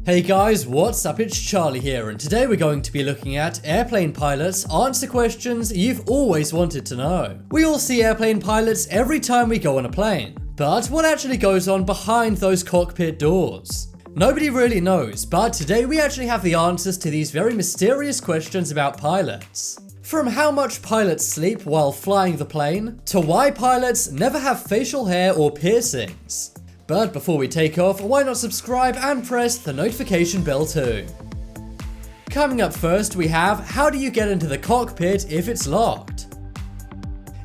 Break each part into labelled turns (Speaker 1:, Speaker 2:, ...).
Speaker 1: Hey guys, what's up? It's Charlie here, and today we're going to be looking at airplane pilots answer questions you've always wanted to know. We all see airplane pilots every time we go on a plane, but what actually goes on behind those cockpit doors? Nobody really knows, but today we actually have the answers to these very mysterious questions about pilots. From how much pilots sleep while flying the plane, to why pilots never have facial hair or piercings. But before we take off, why not subscribe and press the notification bell too? Coming up first, we have how do you get into the cockpit if it's locked?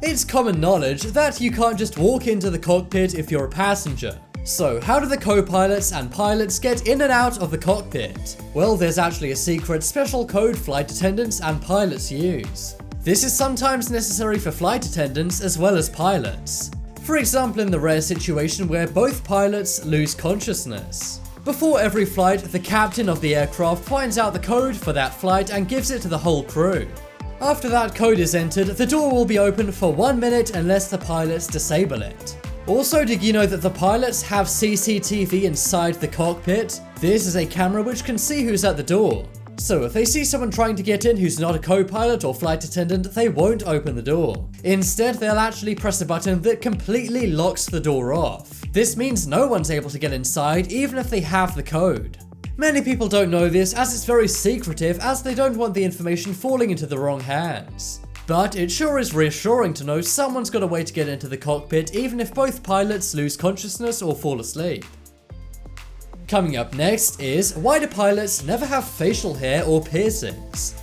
Speaker 1: It's common knowledge that you can't just walk into the cockpit if you're a passenger. So how do the co-pilots and pilots get in and out of the cockpit? Well, there's actually a secret special code flight attendants and pilots use. This is sometimes necessary for flight attendants as well as pilots. For example, in the rare situation where both pilots lose consciousness. Before every flight, the captain of the aircraft finds out the code for that flight and gives it to the whole crew. After that code is entered, the door will be open for 1 minute unless the pilots disable it. Also, did you know that the pilots have CCTV inside the cockpit? This is a camera which can see who's at the door. So if they see someone trying to get in who's not a co-pilot or flight attendant, they won't open the door. Instead, they'll actually press a button that completely locks the door off. This means no one's able to get inside even if they have the code. Many people don't know this as it's very secretive, as they don't want the information falling into the wrong hands. But it sure is reassuring to know someone's got a way to get into the cockpit even if both pilots lose consciousness or fall asleep. Coming up next is, why do pilots never have facial hair or piercings?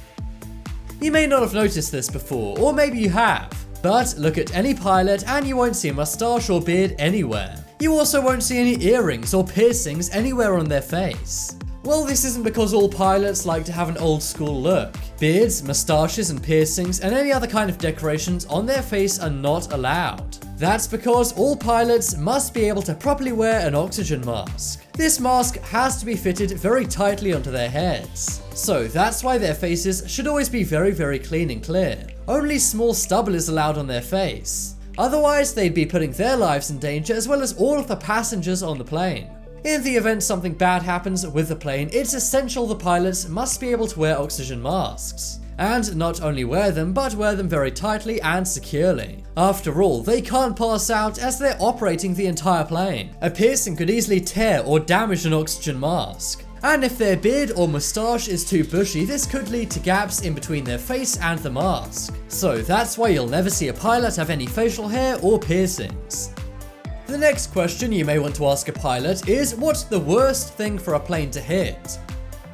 Speaker 1: You may not have noticed this before, or maybe you have, but look at any pilot and you won't see a mustache or beard anywhere. You also won't see any earrings or piercings anywhere on their face. Well, this isn't because all pilots like to have an old school look. Beards, mustaches and piercings and any other kind of decorations on their face are not allowed. That's because all pilots must be able to properly wear an oxygen mask. This mask has to be fitted very tightly onto their heads. So that's why their faces should always be very clean and clear. Only small stubble is allowed on their face. Otherwise, they'd be putting their lives in danger as well as all of the passengers on the plane. In the event something bad happens with the plane, it's essential the pilots must be able to wear oxygen masks. And not only wear them, but wear them very tightly and securely. After all, they can't pass out as they're operating the entire plane. A piercing could easily tear or damage an oxygen mask. And if their beard or moustache is too bushy, this could lead to gaps in between their face and the mask. So that's why you'll never see a pilot have any facial hair or piercings. The next question you may want to ask a pilot is, what's the worst thing for a plane to hit?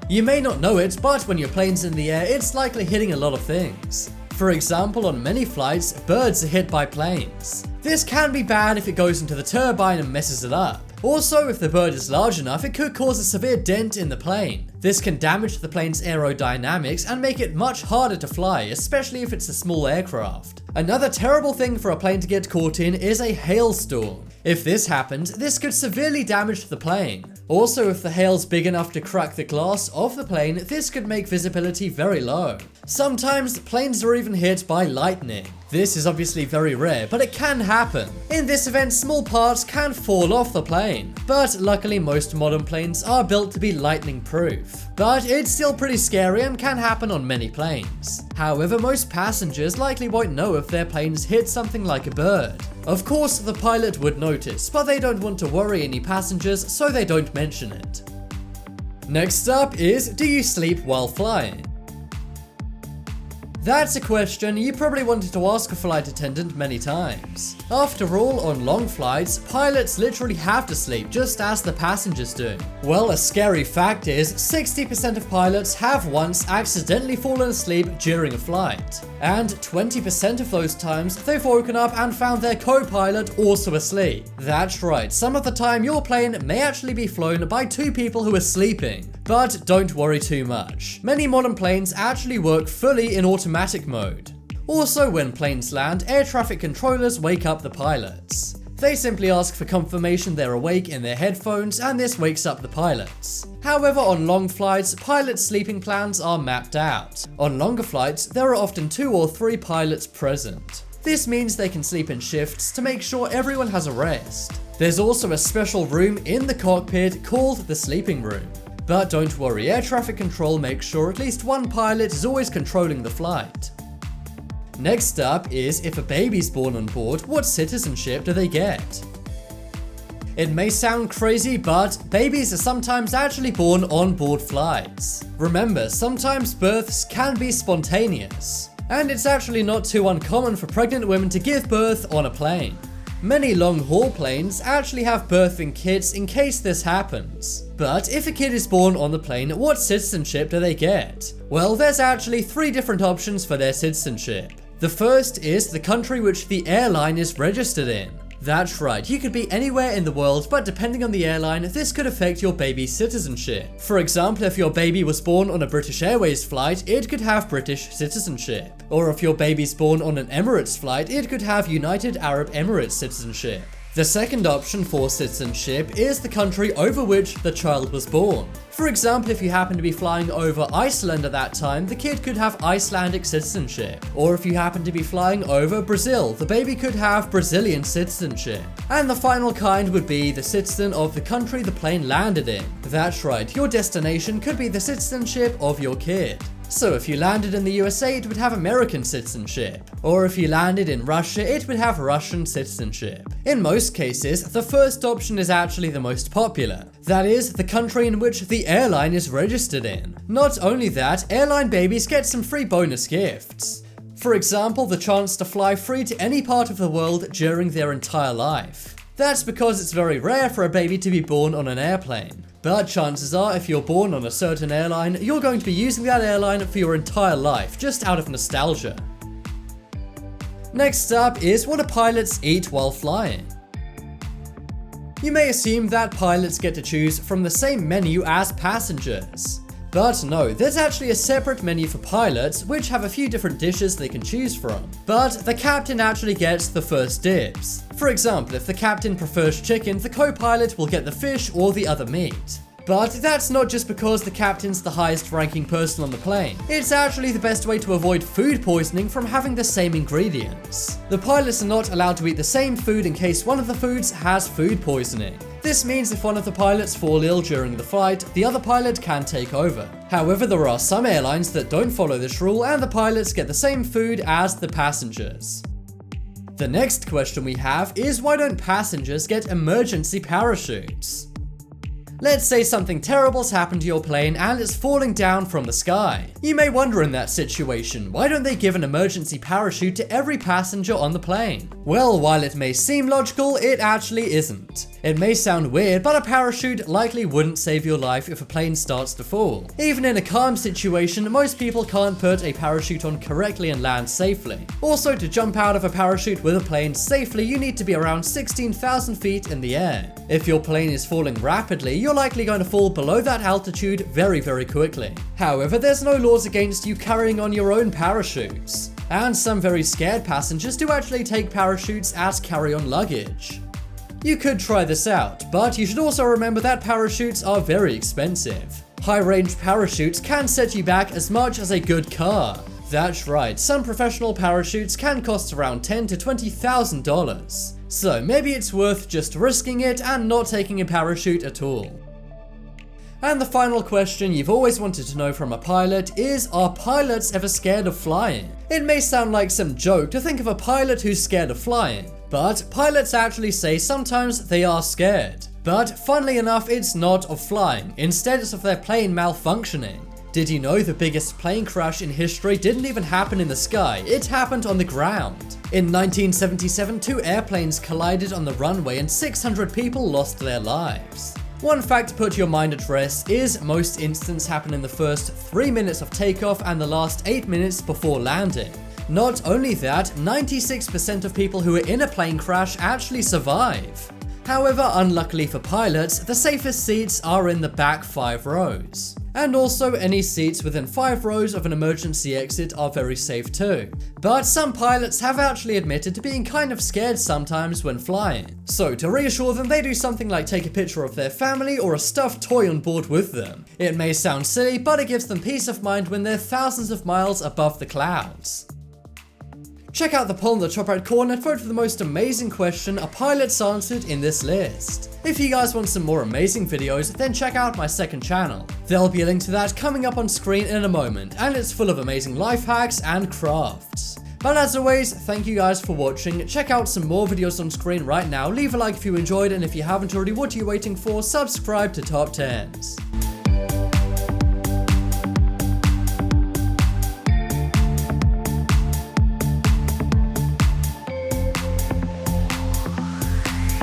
Speaker 1: You may not know it, but when your plane's in the air, it's likely hitting a lot of things. For example, on many flights, birds are hit by planes. This can be bad if it goes into the turbine and messes it up. Also, if the bird is large enough, it could cause a severe dent in the plane. This can damage the plane's aerodynamics and make it much harder to fly, especially if it's a small aircraft. Another terrible thing for a plane to get caught in is a hailstorm. If this happens, this could severely damage the plane. Also, if the hail's big enough to crack the glass of the plane, this could make visibility very low. Sometimes planes are even hit by lightning. This is obviously very rare, but it can happen. In this event, small parts can fall off the plane, but luckily most modern planes are built to be lightning proof. But it's still pretty scary and can happen on many planes. However, most passengers likely won't know if their planes hit something like a bird. Of course, the pilot would notice, but they don't want to worry any passengers, so they don't mention it. Next up is, do you sleep while flying? That's a question you probably wanted to ask a flight attendant many times. After all, on long flights, pilots literally have to sleep just as the passengers do. Well, a scary fact is 60% of pilots have once accidentally fallen asleep during a flight. And 20% of those times, they've woken up and found their co-pilot also asleep. That's right, some of the time your plane may actually be flown by two people who are sleeping. But don't worry too much. Many modern planes actually work fully in automatic mode. Also, when planes land, air traffic controllers wake up the pilots. They simply ask for confirmation they're awake in their headphones, and this wakes up the pilots. However, on long flights, pilots' sleeping plans are mapped out. On longer flights, there are often 2 or 3 pilots present. This means they can sleep in shifts to make sure everyone has a rest. There's also a special room in the cockpit called the sleeping room. But don't worry, air traffic control makes sure at least one pilot is always controlling the flight. Next up is, if a baby's born on board, what citizenship do they get? It may sound crazy, but babies are sometimes actually born on board flights. Remember, sometimes births can be spontaneous, and it's actually not too uncommon for pregnant women to give birth on a plane. Many long-haul planes actually have birthing kits in case this happens. But if a kid is born on the plane, what citizenship do they get? Well, there's actually 3 different options for their citizenship. The first is the country which the airline is registered in. That's right, you could be anywhere in the world, but depending on the airline, this could affect your baby's citizenship. For example, if your baby was born on a British Airways flight, it could have British citizenship. Or if your baby's born on an Emirates flight, it could have United Arab Emirates citizenship. The second option for citizenship is the country over which the child was born. For example, if you happen to be flying over Iceland at that time, the kid could have Icelandic citizenship. Or if you happen to be flying over Brazil, the baby could have Brazilian citizenship. And the final kind would be the citizen of the country the plane landed in. That's right, your destination could be the citizenship of your kid. So if you landed in the USA, it would have American citizenship. Or if you landed in Russia, it would have Russian citizenship. In most cases, the first option is actually the most popular. That is, the country in which the airline is registered in. Not only that, airline babies get some free bonus gifts. For example, the chance to fly free to any part of the world during their entire life. That's because it's very rare for a baby to be born on an airplane. But chances are, if you're born on a certain airline, you're going to be using that airline for your entire life, just out of nostalgia. Next up is what do pilots eat while flying? You may assume that pilots get to choose from the same menu as passengers. But no, there's actually a separate menu for pilots which have a few different dishes they can choose from. But the captain actually gets the first dibs. For example, if the captain prefers chicken, the co-pilot will get the fish or the other meat. But that's not just because the captain's the highest ranking person on the plane. It's actually the best way to avoid food poisoning from having the same ingredients. The pilots are not allowed to eat the same food in case one of the foods has food poisoning. This means if one of the pilots fall ill during the flight, the other pilot can take over. However, there are some airlines that don't follow this rule and the pilots get the same food as the passengers. The next question we have is, why don't passengers get emergency parachutes? Let's say something terrible's happened to your plane and it's falling down from the sky. You may wonder in that situation, why don't they give an emergency parachute to every passenger on the plane? Well, while it may seem logical, it actually isn't. It may sound weird, but a parachute likely wouldn't save your life if a plane starts to fall. Even in a calm situation, most people can't put a parachute on correctly and land safely. Also, to jump out of a parachute with a plane safely, you need to be around 16,000 feet in the air. If your plane is falling rapidly, you're likely going to fall below that altitude very quickly. However, there's no laws against you carrying on your own parachutes. And some very scared passengers do actually take parachutes as carry-on luggage. You could try this out, but you should also remember that parachutes are very expensive. High-range parachutes can set you back as much as a good car. That's right, some professional parachutes can cost around $10,000 to $20,000. So maybe it's worth just risking it and not taking a parachute at all. And the final question you've always wanted to know from a pilot is, are pilots ever scared of flying? It may sound like some joke to think of a pilot who's scared of flying, but pilots actually say sometimes they are scared. But funnily enough, it's not of flying, instead it's of their plane malfunctioning. Did you know the biggest plane crash in history didn't even happen in the sky, it happened on the ground? In 1977, 2 airplanes collided on the runway and 600 people lost their lives. One fact to put your mind at rest is most incidents happen in the first 3 minutes of takeoff and the last 8 minutes before landing. Not only that, 96% of people who are in a plane crash actually survive. However, unluckily for pilots, the safest seats are in the back 5 rows. And also, any seats within 5 rows of an emergency exit are very safe too. But some pilots have actually admitted to being kind of scared sometimes when flying. So to reassure them, they do something like take a picture of their family or a stuffed toy on board with them. It may sound silly, but it gives them peace of mind when they're thousands of miles above the clouds. Check out the poll in the top right corner and vote for the most amazing question a pilot's answered in this list. If you guys want some more amazing videos, then check out my second channel. There'll be a link to that coming up on screen in a moment, and it's full of amazing life hacks and crafts. But as always, thank you guys for watching. Check out some more videos on screen right now. Leave a like if you enjoyed, and if you haven't already, what are you waiting for? Subscribe to Top 10s.